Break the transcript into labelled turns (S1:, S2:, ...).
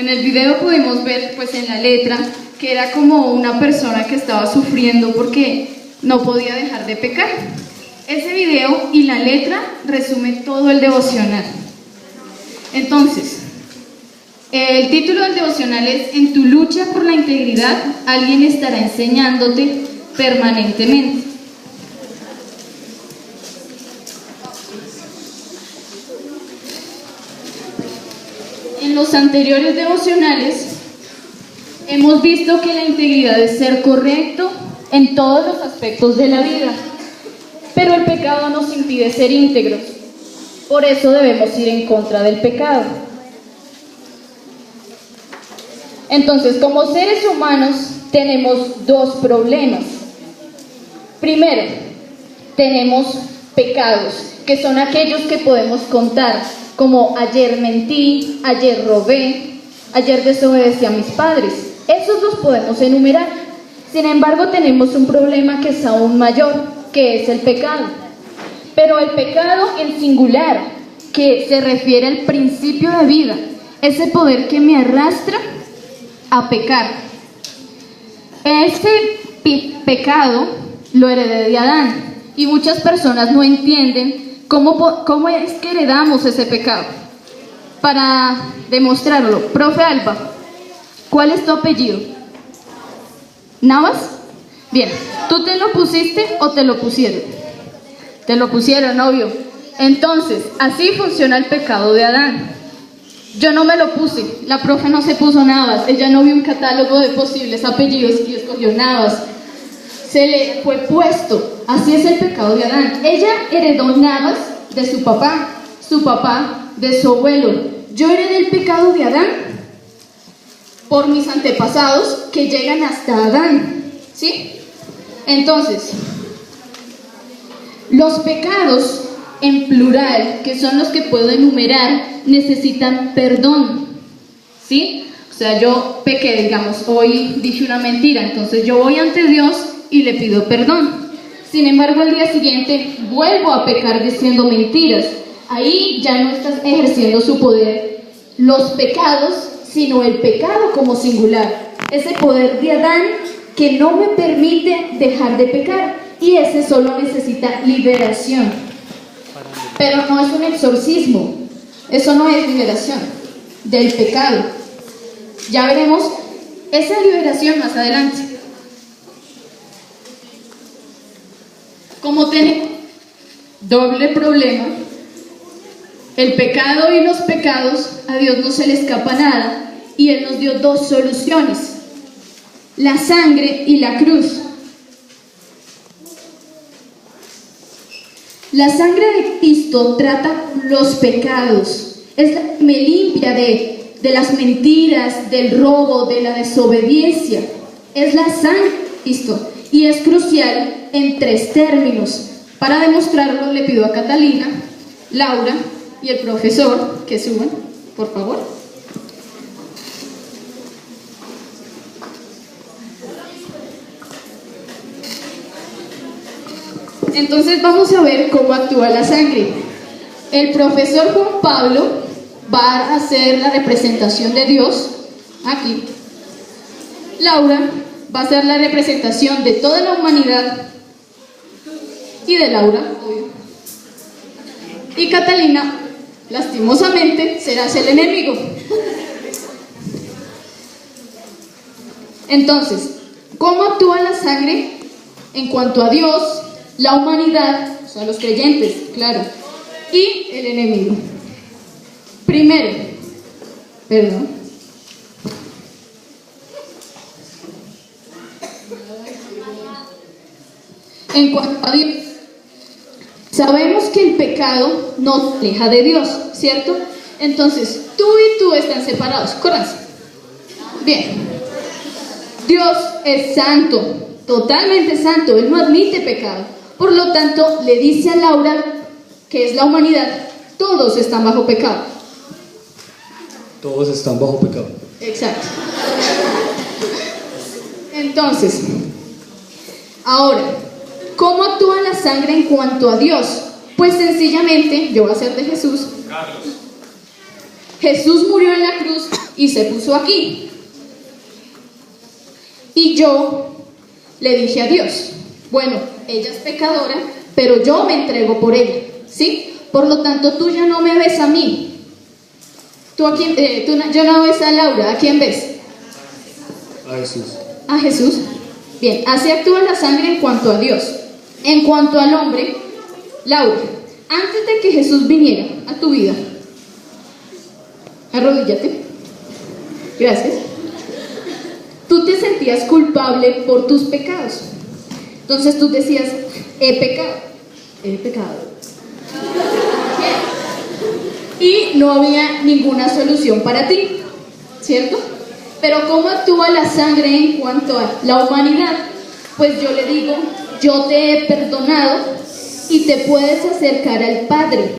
S1: En el video pudimos ver, pues en la letra, que era como una persona que estaba sufriendo porque no podía dejar de pecar. Ese video y la letra resume todo el devocional. Entonces, el título del devocional es: en tu lucha por la integridad, alguien estará enseñándote permanentemente. En los anteriores devocionales hemos visto que la integridad es ser correcto en todos los aspectos de la vida, pero el pecado nos impide ser íntegros. Por eso debemos ir en contra del pecado. Entonces, como seres humanos tenemos dos problemas. Primero, tenemos pecados, que son aquellos que podemos contar, como ayer mentí, ayer robé, ayer desobedecí a mis padres. Esos los podemos enumerar. Sin embargo, tenemos un problema que es aún mayor, que es el pecado. Pero el pecado en singular, que se refiere al principio de vida, ese poder que me arrastra a pecar. Este pecado lo heredé de Adán, y muchas personas no entienden cómo es que heredamos ese pecado. Para demostrarlo, profe Alba, ¿cuál es tu apellido? ¿Navas? Bien, ¿tú te lo pusiste o te lo pusieron? Te lo pusieron, obvio. Entonces, así funciona el pecado de Adán. Yo no me lo puse, la profe no se puso Navas, ella no vio un catálogo de posibles apellidos y escogió Navas. Se le fue puesto, así es el pecado de Adán. Ella heredó Navas de su papá de su abuelo. Yo heredé el pecado de Adán por mis antepasados que llegan hasta Adán, ¿sí? Entonces, los pecados en plural, que son los que puedo enumerar, necesitan perdón, ¿sí? O sea, yo pequé, digamos, hoy dije una mentira, entonces yo voy ante Dios y le pido perdón. Sin embargo, al día siguiente vuelvo a pecar diciendo mentiras. Ahí ya no estás ejerciendo su poder, los pecados, sino el pecado como singular. Ese poder de Adán que no me permite dejar de pecar, y ese solo necesita liberación. Pero no es un exorcismo, eso no es liberación del pecado. Ya veremos esa liberación más adelante. Como tenemos doble problema, el pecado y los pecados, a Dios no se le escapa nada, y Él nos dio dos soluciones: la sangre y la cruz. La sangre de Cristo trata los pecados, es la que me limpia de las mentiras, del robo, de la desobediencia. Es la sangre de Cristo, y es crucial en tres términos. Para demostrarlo, le pido a Catalina, Laura y el profesor que suban, por favor. Entonces vamos a ver cómo actúa la sangre. El profesor Juan Pablo va a hacer la representación de Dios aquí. Laura va a hacer la representación de toda la humanidad y de Laura, obvio. Y Catalina, lastimosamente, serás el enemigo. Entonces, ¿cómo actúa la sangre en cuanto a Dios, la humanidad, o sea, los creyentes, claro, y el enemigo? Primero, en cuanto a Dios, sabemos que el pecado nos aleja de Dios, ¿cierto? Entonces, tú y tú están separados, córranse. Bien, Dios es santo, totalmente santo, Él no admite pecado. Por lo tanto, le dice a Laura, que es la humanidad, todos están bajo pecado.
S2: Todos están bajo pecado.
S1: Exacto. Entonces, ahora, ¿cómo actúa la sangre en cuanto a Dios? Pues sencillamente, yo voy a ser de Jesús. Jesús murió en la cruz y se puso aquí. Y yo le dije a Dios, bueno, ella es pecadora, pero yo me entrego por ella, ¿sí? Por lo tanto, tú ya no me ves a mí. Ya no ves a Laura, ¿a quién ves?
S2: A Jesús.
S1: A Jesús. Bien, así actúa la sangre en cuanto a Dios. En cuanto al hombre, Laura, antes de que Jesús viniera a tu vida, arrodíllate. Gracias. Tú te sentías culpable por tus pecados. Entonces tú decías, he pecado. Y no había ninguna solución para ti, ¿cierto? Pero ¿cómo actúa la sangre en cuanto a la humanidad? Pues yo le digo, yo te he perdonado y te puedes acercar al Padre.